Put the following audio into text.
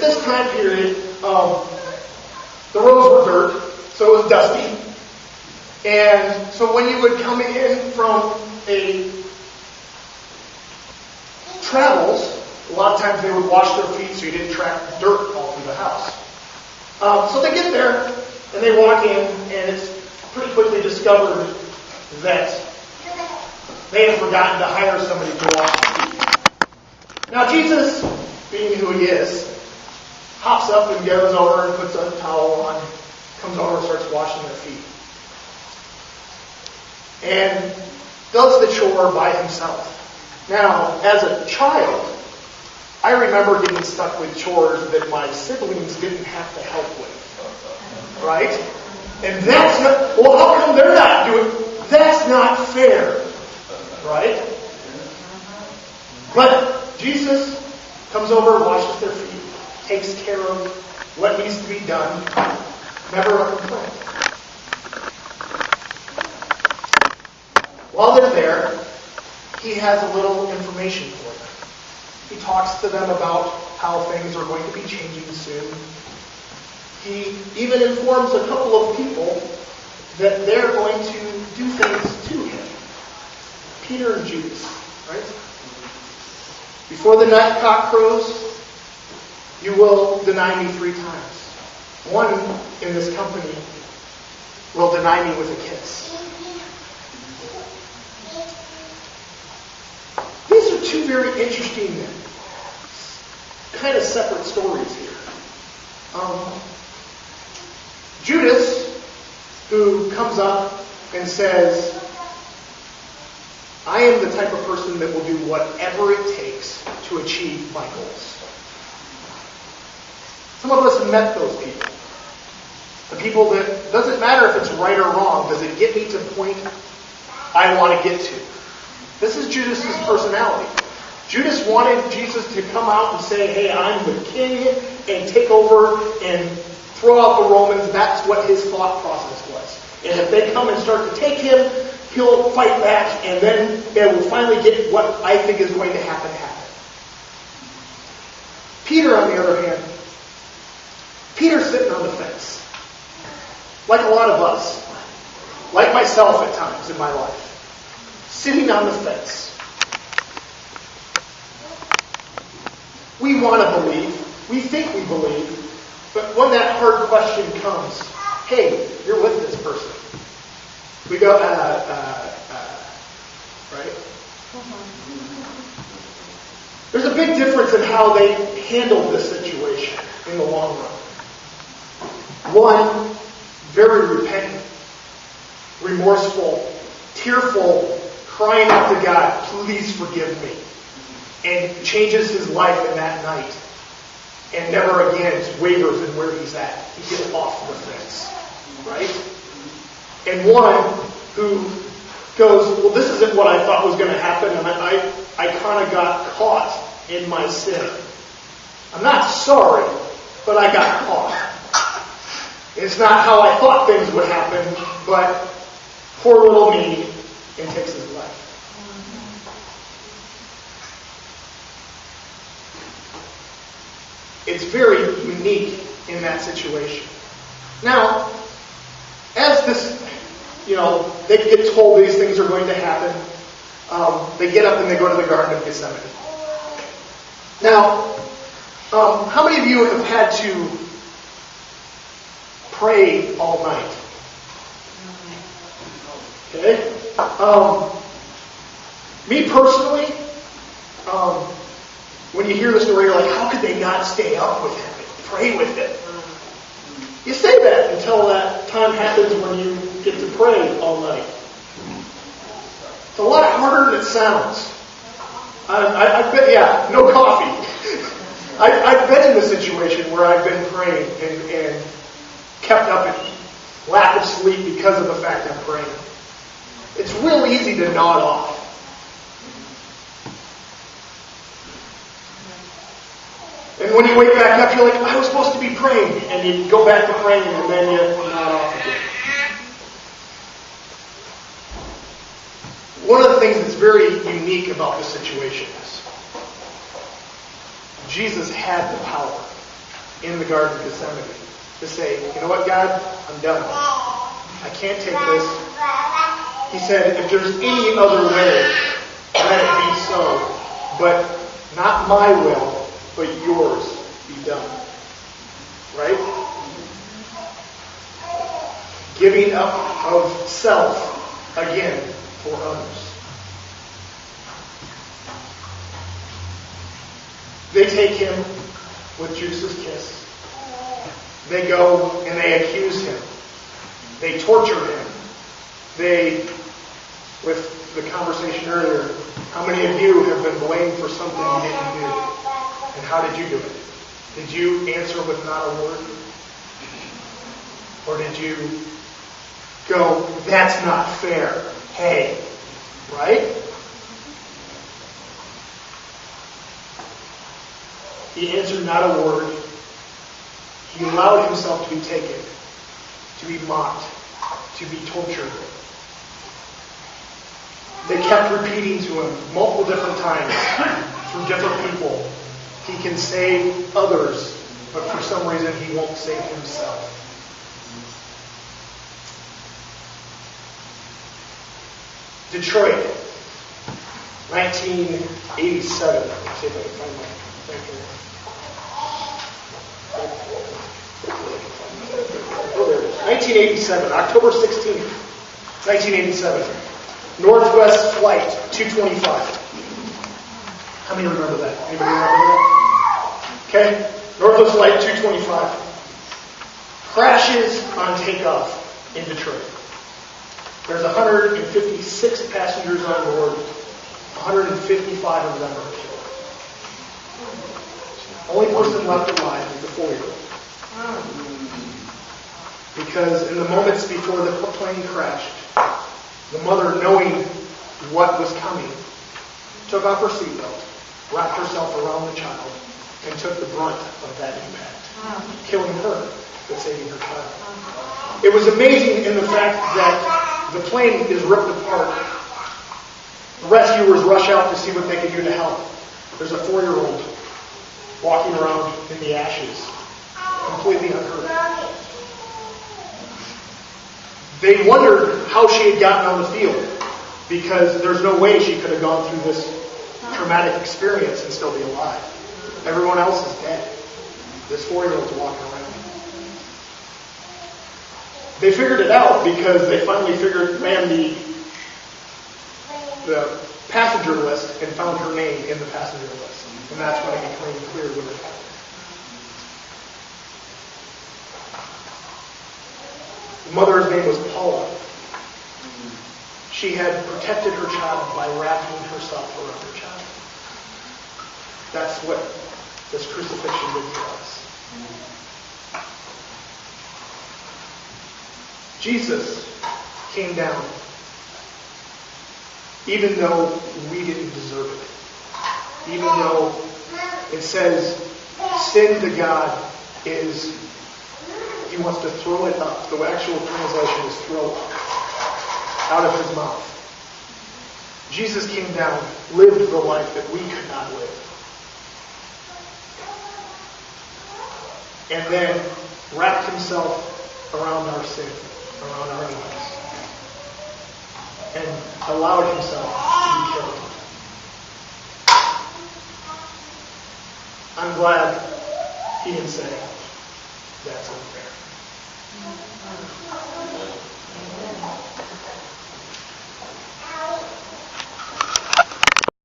at this time period, the roads were dirt, so it was dusty. And so when you would come in from a travels, a lot of times they would wash their feet so you didn't track dirt all through the house. So they get there, and they walk in, and it's pretty quickly discovered that they had forgotten to hire somebody to wash their feet. Now Jesus, being who he is, hops up and goes over and puts a towel on, comes over and starts washing their feet. And does the chore by himself. Now, as a child, I remember getting stuck with chores that my siblings didn't have to help with. Right? And that's not, well, how come they're not doing, that's not fair. Right? But Jesus comes over, washes their feet, takes care of what needs to be done, never a complaint. While they're there, he has a little information for them. He talks to them about how things are going to be changing soon. He even informs a couple of people that they're going to do things to him. Peter and Judas, right? Before the night cock crows, you will deny me 3 times. One in this company will deny me with a kiss. These are 2 very interesting, kind of separate stories here. Judas, who comes up and says, I am the type of person that will do whatever it takes to achieve my goals. Some of us have met those people. The people that, doesn't matter if it's right or wrong, does it get me to the point I want to get to? This is Judas' personality. Judas wanted Jesus to come out and say, hey, I'm the king, and take over and throw out the Romans. That's what his thought process was. And if they come and start to take him, he'll fight back, and then they will finally get what I think is going to happen. Peter, on the other hand, Peter's sitting on the fence. Like a lot of us. Like myself at times in my life. Sitting on the fence. We want to believe. We think we believe. But when that hard question comes, hey, you're with this person. We go, right? There's a big difference in how they handled this situation in the long run. One, very repentant, remorseful, tearful, crying out to God, please forgive me. And changes his life in that night. And never again wavers in where he's at. He gets off the fence. Right? And one who goes, well, this isn't what I thought was going to happen, and I kind of got caught in my sin. I'm not sorry, but I got caught. It's not how I thought things would happen, but poor little me, and takes his life. It's very unique in that situation. Now, as this, they get told these things are going to happen, they get up and they go to the Garden of Gethsemane. Now, how many of you have had to pray all night? Okay? Me personally, when you hear the story, you're like, how could they not stay up with it, pray with it? You say that until that time happens when you get to pray all night. It's a lot harder than it sounds. I've been, no coffee. I've been in the situation where I've been praying and kept up in lack of sleep because of the fact I'm praying. It's real easy to nod off. And when you wake back up, you're like, I was supposed to be praying. And you go back to praying, and then you nod off again. One of the things that's very unique about this situation is Jesus had the power in the Garden of Gethsemane to say, you know what, God, I'm done. I can't take this. He said, if there's any other way, let it be so. But not my will, but yours be done. Right? Giving up of self, again, for others. They take him with Judas' kiss. They go and they accuse him. They torture him. With the conversation earlier, how many of you have been blamed for something you didn't do? And how did you do it? Did you answer with not a word? Or did you go, that's not fair, hey, right? He answered not a word. He allowed himself to be taken, to be mocked, to be tortured. They kept repeating to him multiple different times through different people, he can save others, but for some reason he won't save himself. Detroit, 1987. Let's see if I can find my thing here. Oh, there it is. 1987, October 16th, 1987. Northwest Flight 225. How many remember that? Anybody remember that? Okay. Northwest Flight 225 crashes on takeoff in Detroit. There's 156 passengers on board. 155 of them are killed. Only person left alive is the 4-year-old. Because in the moments before the plane crashed, the mother, knowing what was coming, took off her seatbelt, wrapped herself around the child, and took the brunt of that impact, killing her, but saving her child. It was amazing in the fact that the plane is ripped apart. The rescuers rush out to see what they can do to help. There's a 4-year-old walking around in the ashes, completely unhurt. They wondered how she had gotten on the field, because there's no way she could have gone through this traumatic experience and still be alive. Everyone else is dead. This 4-year-old's walking around. They figured it out because they finally ran the passenger list and found her name in the passenger list. And that's when it became clear what had happened. The mother's name was Paula. She had protected her child by wrapping herself around her child. That's what this crucifixion did for us. Jesus came down even though we didn't deserve it. Even though it says sin to God is, he wants to throw it up. The actual translation is throw up out of his mouth. Jesus came down, lived the life that we could not live. And then wrapped himself around our sin, around our lives. And allowed himself to be killed. I'm glad he didn't say, that's unfair.